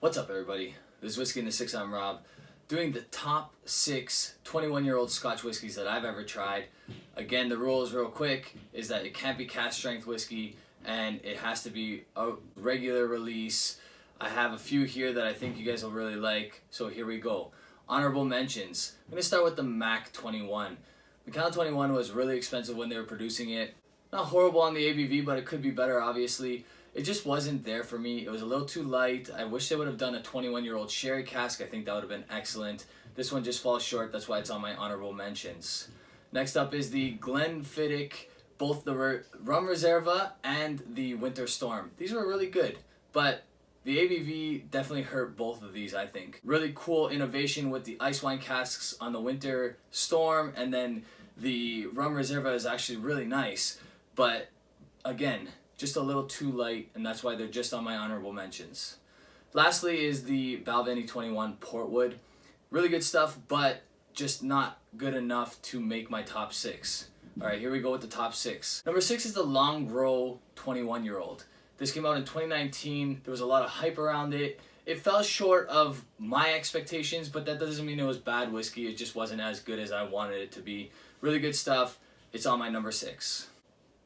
What's up, everybody? This is Whiskey in the Six. I'm Rob, doing the top 6 21-year-old Scotch whiskeys that I've ever tried. Again, the rules real quick is that it can't be cask strength whiskey and it has to be a regular release. I have a few here that I think you guys will really like, so here we go. Honorable mentions. I'm going to start with the Mac 21. The Cal 21 was really expensive when they were producing it. Not horrible on the ABV, but it could be better, obviously. It just wasn't there for me. It was a little too light. I wish they would have done a 21-year-old sherry cask. I think that would have been excellent. This one just falls short. That's why it's on my honorable mentions. Next up is the Glenfiddich, both the Rum Reserva and the Winter Storm. These were really good, but the ABV definitely hurt both of these, I think. Really cool innovation with the ice wine casks on the Winter Storm, and then the Rum Reserva is actually really nice, but again, just a little too light, and that's why they're just on my honorable mentions. Lastly is the Balvenie 21 Portwood. Really good stuff, but just not good enough to make my top 6. Alright, here we go with the top 6. Number 6 is the LONGROW 21-year-old. This came out in 2019. There was a lot of hype around it. It fell short of my expectations, but that doesn't mean it was bad whiskey. It just wasn't as good as I wanted it to be. Really good stuff. It's on my number 6.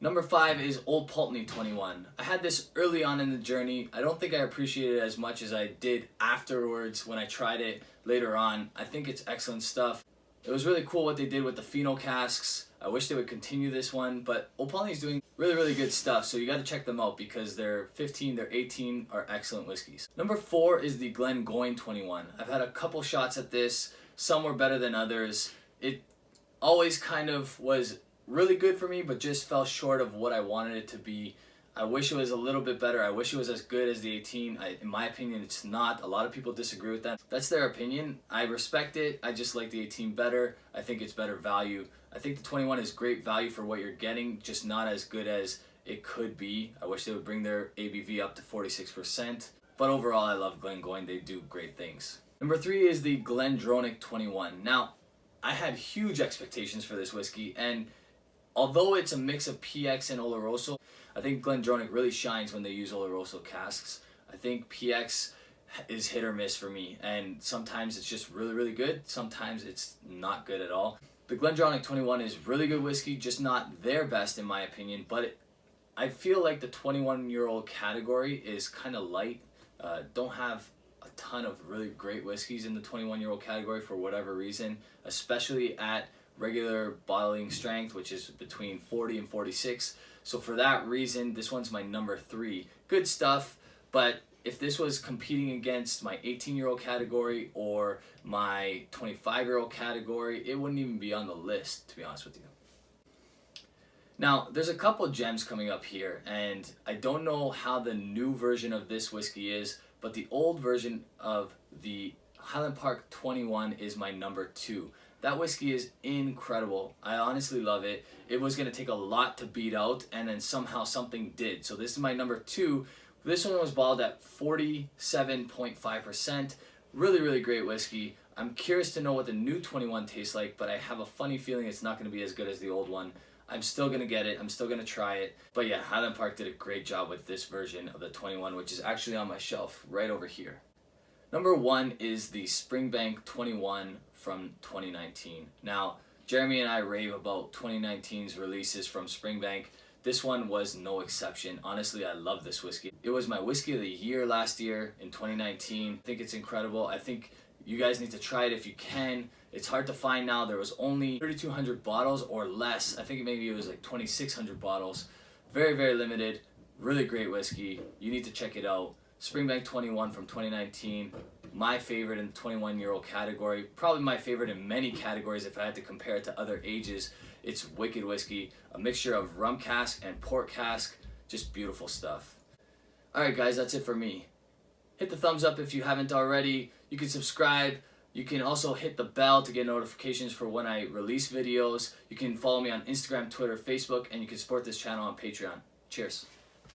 Number 5 is Old Pulteney 21. I had this early on in the journey. I don't think I appreciated it as much as I did afterwards when I tried it later on. I think it's excellent stuff. It was really cool what they did with the pheno casks. I wish they would continue this one, but Old Pulteney's doing really good stuff, so you got to check them out because their 15, their 18 are excellent whiskeys. Number 4 is the GLENGOYNE 21. I've had a couple shots at this. Some were better than others. It always kind of was really good for me, but just fell short of what I wanted it to be. I wish it was a little bit better. I wish it was as good as the 18. In my opinion, it's not. A lot of people disagree with that. That's their opinion. I respect it. I just like the 18 better. I think it's better value. I think the 21 is great value for what you're getting, just not as good as it could be. I wish they would bring their ABV up to 46%. But overall, I love GLENGOYNE. They do great things. Number 3 is the GLENDRONACH 21. Now, I had huge expectations for this whiskey, and although it's a mix of PX and Oloroso, I think GLENDRONACH really shines when they use Oloroso casks. I think PX is hit or miss for me, and sometimes it's just really good, sometimes it's not good at all. The GLENDRONACH 21 is really good whiskey, just not their best in my opinion, but I feel like the 21-year-old category is kind of light. Don't have a ton of really great whiskeys in the 21-year-old category for whatever reason, especially at regular bottling strength, which is between 40 and 46. So for that reason, this one's my number 3. Good stuff, but if this was competing against my 18-year-old category or my 25-year-old category, it wouldn't even be on the list, to be honest with you. Now, there's a couple gems coming up here, and I don't know how the new version of this whiskey is, but the old version of the Highland Park 21 is my number 2. That whiskey is incredible. I honestly love it. It was going to take a lot to beat out, and then somehow something did. So this is my number 2. This one was bottled at 47.5%. Really great whiskey. I'm curious to know what the new 21 tastes like, but I have a funny feeling it's not going to be as good as the old one. I'm still going to get it. I'm still going to try it. But yeah, Highland Park did a great job with this version of the 21, which is actually on my shelf right over here. Number 1 is the SPRINGBANK 21 from 2019. Now, Jeremy and I rave about 2019's releases from SPRINGBANK. This one was no exception. Honestly, I love this whiskey. It was my whiskey of the year last year in 2019. I think it's incredible. I think you guys need to try it if you can. It's hard to find now. There was only 3,200 bottles or less. I think maybe it was like 2,600 bottles. Very limited. Really great whiskey. You need to check it out. SPRINGBANK 21 from 2019, my favorite in the 21-year-old category, probably my favorite in many categories if I had to compare it to other ages. It's wicked whiskey, a mixture of rum cask and port cask, just beautiful stuff. Alright guys, that's it for me. Hit the thumbs up if you haven't already. You can subscribe. You can also hit the bell to get notifications for when I release videos. You can follow me on Instagram, Twitter, Facebook, and you can support this channel on Patreon. Cheers.